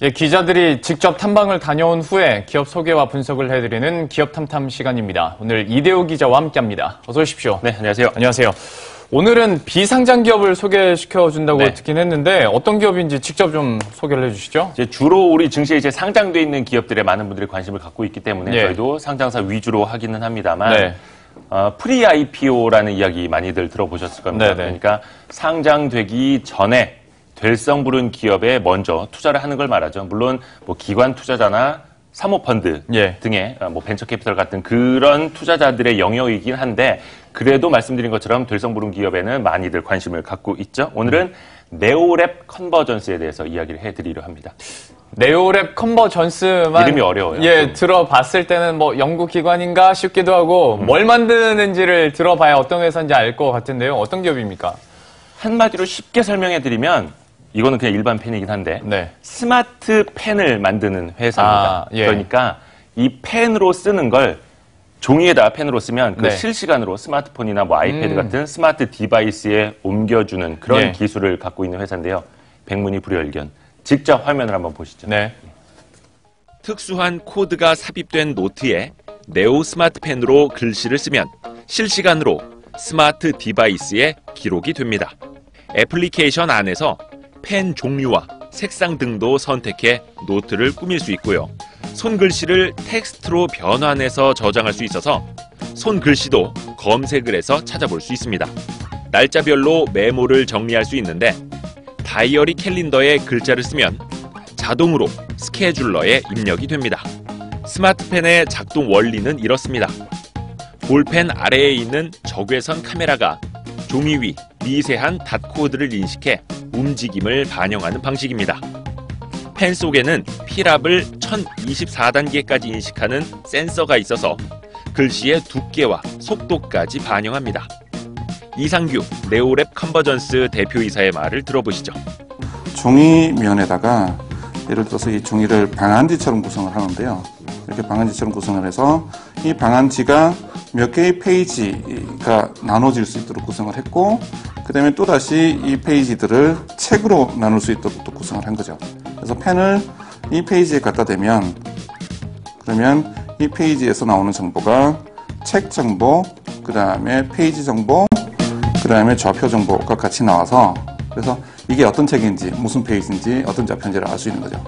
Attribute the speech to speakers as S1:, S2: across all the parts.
S1: 예, 기자들이 직접 탐방을 다녀온 후에 기업 소개와 분석을 해드리는 기업 탐탐 시간입니다. 오늘 이대호 기자와 함께합니다. 어서 오십시오.
S2: 네, 안녕하세요.
S1: 안녕하세요. 오늘은 비상장 기업을 소개시켜준다고 듣긴 했는데 어떤 기업인지 직접 좀 소개를 해주시죠.
S2: 이제 주로 우리 증시에 이제 상장돼 있는 기업들에 많은 분들이 관심을 갖고 있기 때문에 저희도 상장사 위주로 하기는 합니다만 프리 IPO라는 이야기 많이들 들어보셨을 겁니다. 그러니까 상장되기 전에 될성 부른 기업에 먼저 투자를 하는 걸 말하죠. 물론 뭐 기관 투자자나 사모펀드 등의 뭐 벤처캐피털 같은 그런 투자자들의 영역이긴 한데 그래도 말씀드린 것처럼 될성 부른 기업에는 많이들 관심을 갖고 있죠. 오늘은 네오랩 컨버전스에 대해서 이야기를 해드리려 합니다.
S1: 네오랩 컨버전스만
S2: 이름이 어려워요.
S1: 예, 들어봤을 때는 뭐 연구기관인가 싶기도 하고 뭘 만드는지를 들어봐야 어떤 회사인지 알 것 같은데요. 어떤 기업입니까?
S2: 한마디로 쉽게 설명해드리면 이거는 그냥 일반 펜이긴 한데 스마트 펜을 만드는 회사입니다. 그러니까 이 펜으로 쓰는 걸 종이에다 펜으로 쓰면 그 실시간으로 스마트폰이나 뭐 아이패드 같은 스마트 디바이스에 옮겨주는 그런 기술을 갖고 있는 회사인데요. 백문이 불여일견. 직접 화면을 한번 보시죠.
S3: 특수한 코드가 삽입된 노트에 네오 스마트펜으로 글씨를 쓰면 실시간으로 스마트 디바이스에 기록이 됩니다. 애플리케이션 안에서 펜 종류와 색상 등도 선택해 노트를 꾸밀 수 있고요. 손글씨를 텍스트로 변환해서 저장할 수 있어서 손글씨도 검색을 해서 찾아볼 수 있습니다. 날짜별로 메모를 정리할 수 있는데 다이어리 캘린더에 글자를 쓰면 자동으로 스케줄러에 입력이 됩니다. 스마트펜의 작동 원리는 이렇습니다. 볼펜 아래에 있는 적외선 카메라가 종이 위 미세한 닷코드를 인식해 움직임을 반영하는 방식입니다. 펜 속에는 필압을 1024단계까지 인식하는 센서가 있어서 글씨의 두께와 속도까지 반영합니다. 이상규 네오랩 컨버전스 대표이사의 말을 들어보시죠.
S4: 종이면에다가 예를 들어서 이 종이를 방한지처럼 구성을 하는데요. 이렇게 방한지처럼 구성을 해서 이 방한지가 몇 개의 페이지가 나눠질 수 있도록 구성을 했고 그 다음에 또다시 이 페이지들을 책으로 나눌 수 있도록 또 구성을 한 거죠. 그래서 펜을 이 페이지에 갖다 대면 그러면 이 페이지에서 나오는 정보가 책 정보, 그 다음에 페이지 정보, 그 다음에 좌표 정보가 같이 나와서 그래서 이게 어떤 책인지 무슨 페이지인지 어떤 좌표인지를 알 수 있는 거죠.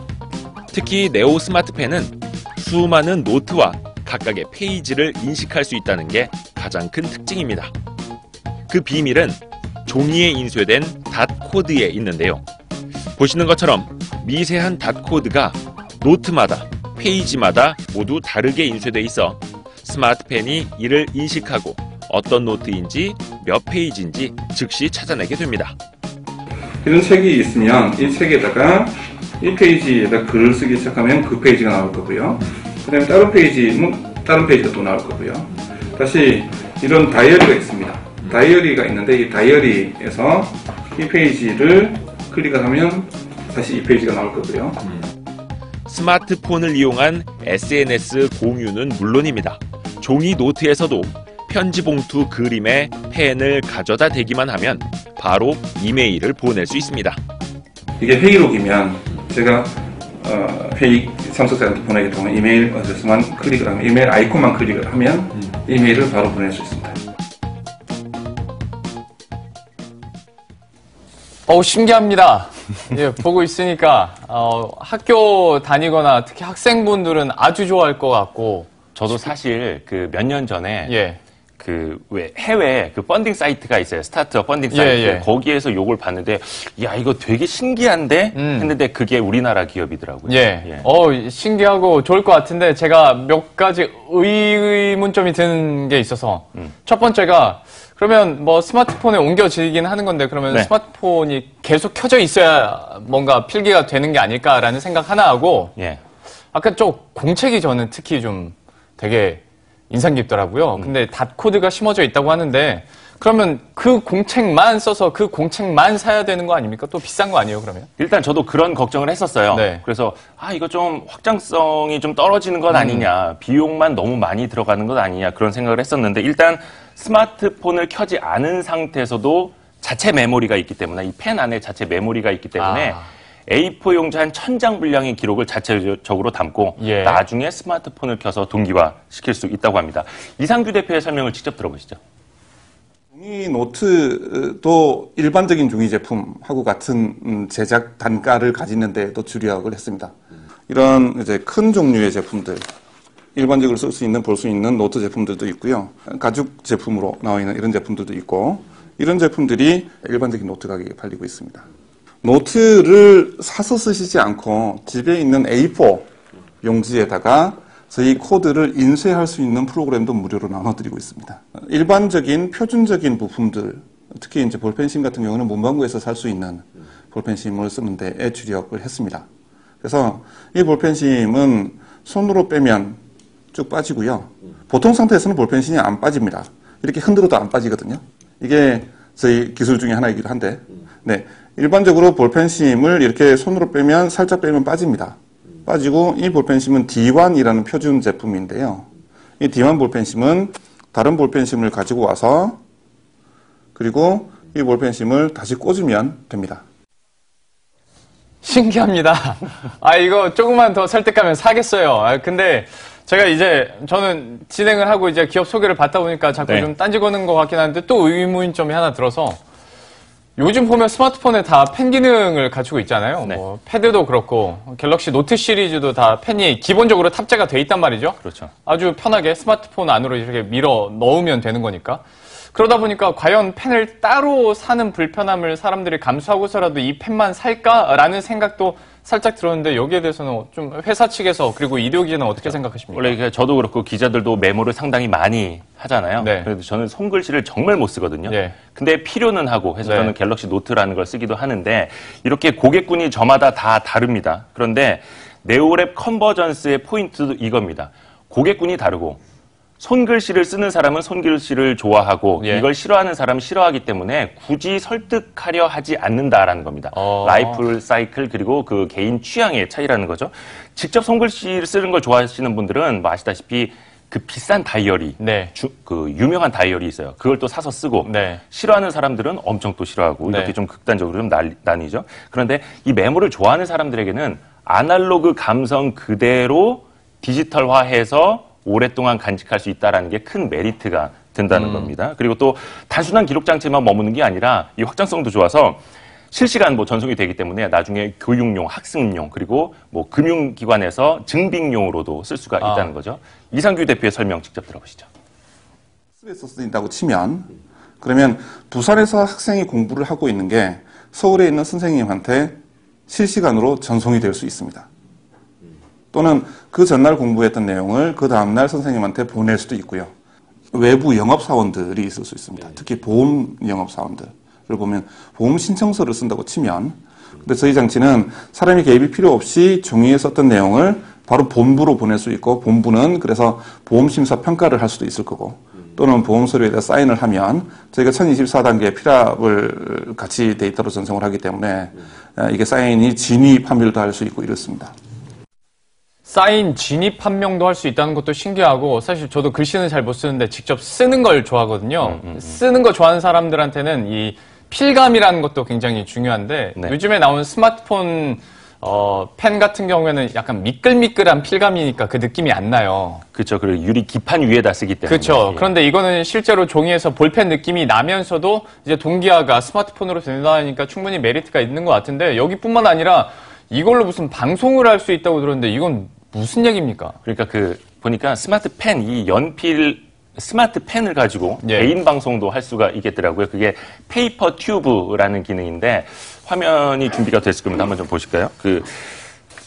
S3: 특히 네오 스마트펜은 수많은 노트와 각각의 페이지를 인식할 수 있다는 게 가장 큰 특징입니다. 그 비밀은 종이에 인쇄된 닷코드에 있는데요. 보시는 것처럼 미세한 닷코드가 노트마다 페이지마다 모두 다르게 인쇄돼 있어 스마트펜이 이를 인식하고 어떤 노트인지 몇 페이지인지 즉시 찾아내게 됩니다.
S4: 이런 책이 있으면 이 책에다가 이 페이지에다 글을 쓰기 시작하면 그 페이지가 나올 거고요. 그 다음에 다른 페이지는 다른 페이지가 또 나올 거고요. 다시 이런 다이어리가 있습니다. 다이어리가 있는데 이 다이어리에서 이 페이지를 클릭을 하면 다시 이 페이지가 나올 거고요.
S3: 스마트폰을 이용한 SNS 공유는 물론입니다. 종이 노트에서도 편지 봉투 그림에 펜을 가져다 대기만 하면 바로 이메일을 보낼 수 있습니다.
S4: 이게 회의록이면 제가 회의 참석자한테 보내기 동안 이메일 어드레스만 클릭을 하면 이메일 아이콘만 클릭을 하면 이메일을 바로 보낼 수 있습니다.
S1: 신기합니다. 예, 보고 있으니까 학교 다니거나 특히 학생분들은 아주 좋아할 것 같고
S2: 저도 사실 그 몇 년 전에 그 왜 해외 그 펀딩 사이트가 있어요. 스타트업 펀딩 사이트. 거기에서 요걸 봤는데 야 이거 되게 신기한데 했는데 그게 우리나라 기업이더라고요.
S1: 신기하고 좋을 것 같은데 제가 몇 가지 의문점이 든 게 있어서 첫 번째가 그러면 뭐 스마트폰에 옮겨지긴 하는 건데 그러면 스마트폰이 계속 켜져 있어야 뭔가 필기가 되는 게 아닐까라는 생각 하나 하고 아까 좀 공책이 저는 특히 좀 되게 인상 깊더라고요. 근데 닷코드가 심어져 있다고 하는데 그러면 그 공책만 써서 그 공책만 사야 되는 거 아닙니까? 또 비싼 거 아니에요, 그러면?
S2: 일단 저도 그런 걱정을 했었어요. 그래서 이거 좀 확장성이 좀 떨어지는 것 아니냐, 비용만 너무 많이 들어가는 것 아니냐 그런 생각을 했었는데 일단 스마트폰을 켜지 않은 상태에서도 자체 메모리가 있기 때문에 이 펜 안에 자체 메모리가 있기 때문에 A4 용지 한 1000장 분량의 기록을 자체적으로 담고
S1: 예.
S2: 나중에 스마트폰을 켜서 동기화시킬 수 있다고 합니다. 이상규 대표의 설명을 직접 들어보시죠.
S4: 종이 노트도 일반적인 종이 제품하고 같은 제작 단가를 가지는데도 주력을 했습니다. 이런 이제 큰 종류의 제품들, 일반적으로 쓸 수 있는, 볼 수 있는 노트 제품들도 있고요. 가죽 제품으로 나와 있는 이런 제품들도 있고, 이런 제품들이 일반적인 노트 가격에 팔리고 있습니다. 노트를 사서 쓰시지 않고 집에 있는 A4 용지에다가 저희 코드를 인쇄할 수 있는 프로그램도 무료로 나눠드리고 있습니다. 일반적인 표준적인 부품들, 특히 이제 볼펜심 같은 경우는 문방구에서 살 수 있는 볼펜심을 쓰는 데에 주력을 했습니다. 그래서 이 볼펜심은 손으로 빼면 쭉 빠지고요. 보통 상태에서는 볼펜심이 안 빠집니다. 이렇게 흔들어도 안 빠지거든요. 이게 저희 기술 중에 하나이기도 한데, 네. 일반적으로 볼펜심을 이렇게 손으로 빼면, 살짝 빼면 빠집니다. 빠지고, 이 볼펜심은 D1이라는 표준 제품인데요. 이 D1 볼펜심은 다른 볼펜심을 가지고 와서, 그리고 이 볼펜심을 다시 꽂으면 됩니다.
S1: 신기합니다. 이거 조금만 더 설득하면 사겠어요. 근데 제가 이제 저는 진행을 하고 이제 기업 소개를 받다 보니까 자꾸
S2: 네.
S1: 좀 딴지 거는 것 같긴 한데 또 의문점이 하나 들어서 요즘 보면 스마트폰에 다 펜 기능을 갖추고 있잖아요.
S2: 네.
S1: 뭐 패드도 그렇고 갤럭시 노트 시리즈도 다 펜이 기본적으로 탑재가 돼 있단 말이죠.
S2: 그렇죠.
S1: 아주 편하게 스마트폰 안으로 이렇게 밀어 넣으면 되는 거니까. 그러다 보니까 과연 펜을 따로 사는 불편함을 사람들이 감수하고서라도 이 펜만 살까라는 생각도 살짝 들었는데 여기에 대해서는 좀 회사 측에서 그리고 의료기관은 어떻게 생각하십니까?
S2: 원래 저도 그렇고 기자들도 메모를 상당히 많이 하잖아요.
S1: 네.
S2: 그래도 저는 손글씨를 정말 못 쓰거든요.
S1: 네.
S2: 근데 필요는 하고 해서
S1: 네.
S2: 저는 갤럭시 노트라는 걸 쓰기도 하는데 이렇게 고객군이 저마다 다 다릅니다. 그런데 네오랩 컨버전스의 포인트도 이겁니다. 고객군이 다르고 손글씨를 쓰는 사람은 손글씨를 좋아하고
S1: 예.
S2: 이걸 싫어하는 사람은 싫어하기 때문에 굳이 설득하려 하지 않는다라는 겁니다. 라이프 사이클 그리고 그 개인 취향의 차이라는 거죠. 직접 손글씨를 쓰는 걸 좋아하시는 분들은 뭐 아시다시피 그 비싼 다이어리,
S1: 네.
S2: 그 유명한 다이어리 있어요. 그걸 또 사서 쓰고
S1: 네.
S2: 싫어하는 사람들은 엄청 또 싫어하고
S1: 네.
S2: 이렇게 좀 극단적으로 좀 나뉘죠. 그런데 이 메모를 좋아하는 사람들에게는 아날로그 감성 그대로 디지털화해서 오랫동안 간직할 수 있다는 게 큰 메리트가 된다는 겁니다. 그리고 또 단순한 기록 장치만 머무는 게 아니라 이 확장성도 좋아서 실시간 뭐 전송이 되기 때문에 나중에 교육용, 학습용 그리고 뭐 금융기관에서 증빙용으로도 쓸 수가 있다는 거죠. 이상규 대표의 설명 직접 들어보시죠.
S4: 학습에서 쓰인다고 치면 그러면 부산에서 학생이 공부를 하고 있는 게 서울에 있는 선생님한테 실시간으로 전송이 될 수 있습니다. 또는 그 전날 공부했던 내용을 그 다음날 선생님한테 보낼 수도 있고요. 외부 영업사원들이 있을 수 있습니다. 특히 보험 영업사원들을 보면 보험 신청서를 쓴다고 치면 근데 저희 장치는 사람이 개입이 필요 없이 종이에 썼던 내용을 바로 본부로 보낼 수 있고 본부는 그래서 보험심사 평가를 할 수도 있을 거고 또는 보험서류에다 사인을 하면 저희가 1024단계 필압을 같이 데이터로 전송을 하기 때문에 이게 사인이 진위 판별도 할 수 있고 이렇습니다.
S1: 사인 진입 판명도 할 수 있다는 것도 신기하고 사실 저도 글씨는 잘 못 쓰는데 직접 쓰는 걸 좋아하거든요. 쓰는 거 좋아하는 사람들한테는 이 필감이라는 것도 굉장히 중요한데
S2: 네.
S1: 요즘에 나온 스마트폰 펜 같은 경우에는 약간 미끌미끌한 필감이니까 그 느낌이 안 나요.
S2: 그렇죠. 그리고 유리 기판 위에다 쓰기 때문에.
S1: 그렇죠. 그런데 이거는 실제로 종이에서 볼펜 느낌이 나면서도 이제 동기화가 스마트폰으로 된다니까 충분히 메리트가 있는 것 같은데 여기뿐만 아니라 이걸로 무슨 방송을 할 수 있다고 들었는데 이건 무슨 얘기입니까?
S2: 그러니까 보니까 스마트펜, 이 연필 스마트펜을 가지고
S1: 예.
S2: 개인 방송도 할 수가 있겠더라고요. 그게 페이퍼 튜브라는 기능인데 화면이 준비가 됐을 겁니다. 한번 좀 보실까요?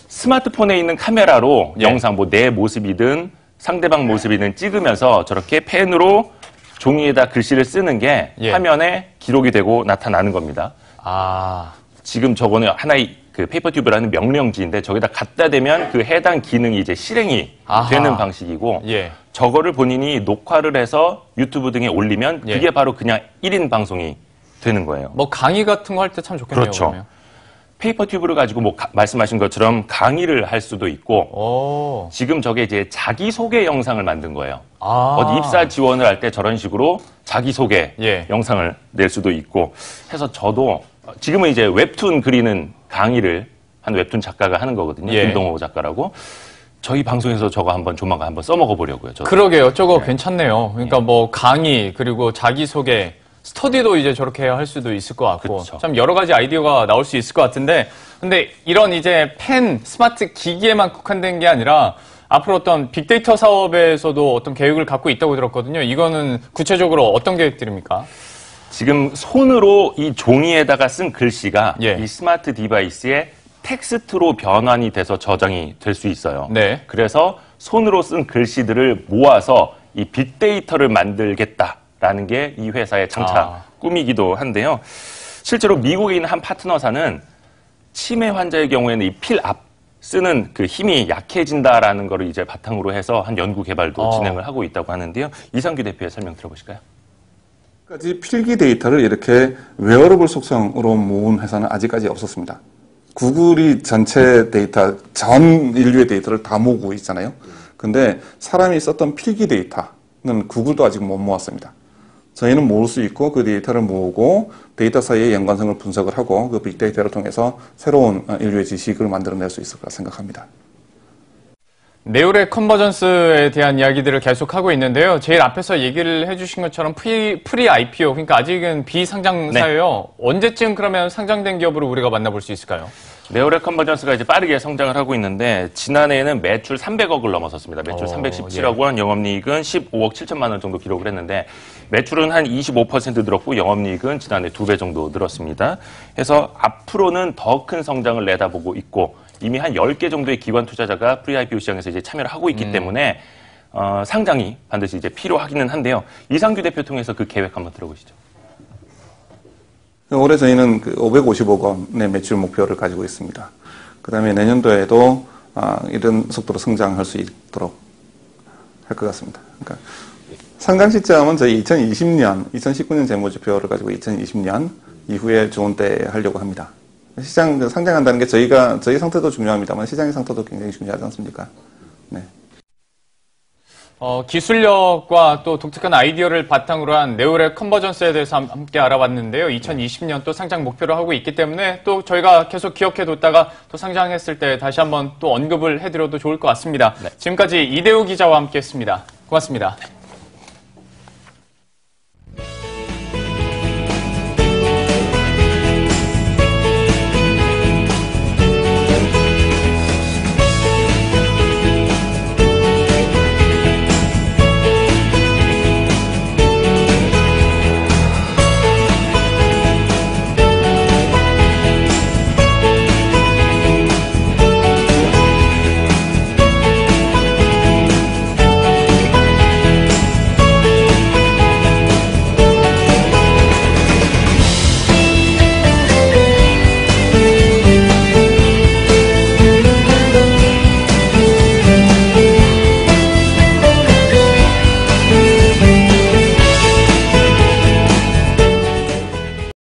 S2: 스마트폰에 있는 카메라로
S1: 예.
S2: 영상, 뭐 내 모습이든 상대방 모습이든 찍으면서 저렇게 펜으로 종이에다 글씨를 쓰는 게
S1: 예.
S2: 화면에 기록이 되고 나타나는 겁니다. 지금 저거는 하나의 페이퍼 튜브라는 명령지인데 저기다 갖다 대면 그 해당 기능이 이제 실행이 되는 방식이고
S1: 예.
S2: 저거를 본인이 녹화를 해서 유튜브 등에 올리면
S1: 예.
S2: 그게 바로 그냥 1인 방송이 되는 거예요.
S1: 뭐 강의 같은 거 할 때 참 좋겠네요.
S2: 그렇죠.
S1: 그러면.
S2: 페이퍼 튜브를 가지고 뭐 말씀하신 것처럼 강의를 할 수도 있고 지금 저게 이제 자기소개 영상을 만든 거예요. 어디 입사 지원을 할 때 저런 식으로 자기소개
S1: 예.
S2: 영상을 낼 수도 있고 해서 저도 지금은 이제 웹툰 그리는 강의를 한 웹툰 작가가 하는 거거든요.
S1: 예.
S2: 김동호 작가라고. 저희 방송에서 저거 조만간 한번 써먹어 보려고요.
S1: 그러게요. 저거 괜찮네요. 그러니까 뭐 강의 그리고 자기소개, 스터디도 이제 저렇게 할 수도 있을 것 같고
S2: 그쵸.
S1: 참 여러 가지 아이디어가 나올 수 있을 것 같은데 근데 이런 이제 펜, 스마트 기기에만 국한된 게 아니라 앞으로 어떤 빅데이터 사업에서도 어떤 계획을 갖고 있다고 들었거든요. 이거는 구체적으로 어떤 계획들입니까?
S2: 지금 손으로 이 종이에다가 쓴 글씨가
S1: 예.
S2: 이 스마트 디바이스에 텍스트로 변환이 돼서 저장이 될 수 있어요.
S1: 네.
S2: 그래서 손으로 쓴 글씨들을 모아서 이 빅데이터를 만들겠다라는 게 이 회사의 장차 꿈이기도 한데요. 실제로 미국에 있는 한 파트너사는 치매 환자의 경우에는 이 필 앞 쓰는 그 힘이 약해진다라는 거를 이제 바탕으로 해서 한 연구 개발도 진행을 하고 있다고 하는데요. 이상규 대표의 설명 들어보실까요?
S4: 까지 필기 데이터를 이렇게 웨어러블 속성으로 모은 회사는 아직까지 없었습니다. 구글이 전체 데이터, 전 인류의 데이터를 다 모으고 있잖아요. 근데 사람이 썼던 필기 데이터는 구글도 아직 못 모았습니다. 저희는 모을 수 있고 그 데이터를 모으고 데이터 사이의 연관성을 분석을 하고 그 빅데이터를 통해서 새로운 인류의 지식을 만들어낼 수 있을 거라 생각합니다.
S1: 네오랩 컨버전스에 대한 이야기들을 계속하고 있는데요. 제일 앞에서 얘기를 해주신 것처럼 프리 IPO, 그러니까 아직은 비상장사예요. 네. 언제쯤 그러면 상장된 기업으로 우리가 만나볼 수 있을까요?
S2: 네오랩 컨버전스가 이제 빠르게 성장을 하고 있는데 지난해에는 매출 300억을 넘어섰습니다. 매출 317억 원, 영업이익은 15억 7천만 원 정도 기록을 했는데 매출은 한 25% 늘었고 영업이익은 지난해 2배 정도 늘었습니다. 그래서 앞으로는 더 큰 성장을 내다보고 있고 이미 한 10개 정도의 기관 투자자가 프리-IPO 시장에서 이제 참여를 하고 있기 때문에 상장이 반드시 이제 필요하기는 한데요. 이상규 대표 통해서 그 계획 한번 들어보시죠.
S4: 올해 저희는 550억 원의 매출 목표를 가지고 있습니다. 그 다음에 내년도에도 이런 속도로 성장할 수 있도록 할 것 같습니다. 그러니까 상장 시점은 저희 2019년 재무제표를 가지고 2020년 이후에 좋은 때에 하려고 합니다. 상장한다는 게 저희 상태도 중요합니다만 시장의 상태도 굉장히 중요하지 않습니까? 네.
S1: 기술력과 또 독특한 아이디어를 바탕으로 한 네오랩 컨버전스에 대해서 함께 알아봤는데요. 2020년 또 상장 목표를 하고 있기 때문에 또 저희가 계속 기억해뒀다가 또 상장했을 때 다시 한번 또 언급을 해드려도 좋을 것 같습니다. 네. 지금까지 이대우 기자와 함께했습니다. 고맙습니다.